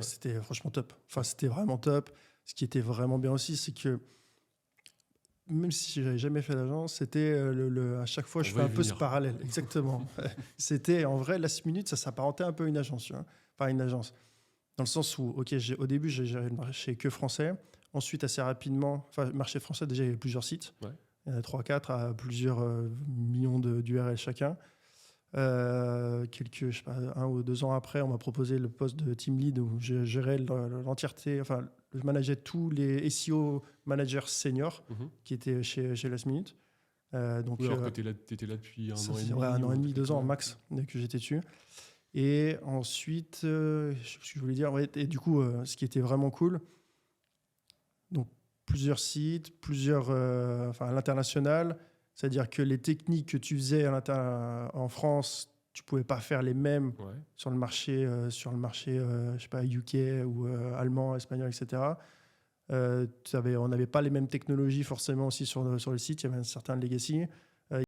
C'était franchement top. Enfin, c'était vraiment top. Ce qui était vraiment bien aussi, c'est que même si j'avais jamais fait d'agence, c'était à chaque fois, je fais un peu ce parallèle. Exactement. C'était en vrai, Last Minute, ça s'apparentait un peu à une agence. Tu vois. Enfin, une agence. Dans le sens où, ok, au début, j'ai géré le marché que français. Ensuite, assez rapidement, enfin, marché français, déjà, il y avait plusieurs sites. Ouais. Il y en a 3-4 à plusieurs millions d'URL chacun. Je sais pas, 1 ou 2 ans après, on m'a proposé le poste de team lead où je gérais l'entièreté, enfin, je manageais tous les SEO managers seniors qui étaient chez Last Minute. Oui, alors que tu étais là depuis un an et demi. Ouais, 1 an et demi, 2 ans max que j'étais dessus. Et ensuite, ce que je voulais dire, ouais, et du coup, ce qui était vraiment cool, donc plusieurs sites, à l'international. C'est-à-dire que les techniques que tu faisais en France, tu pouvais pas faire les mêmes sur le marché, je sais pas, UK ou allemand, espagnol, etc. On n'avait pas les mêmes technologies forcément aussi sur le site. Il y avait un certain legacy.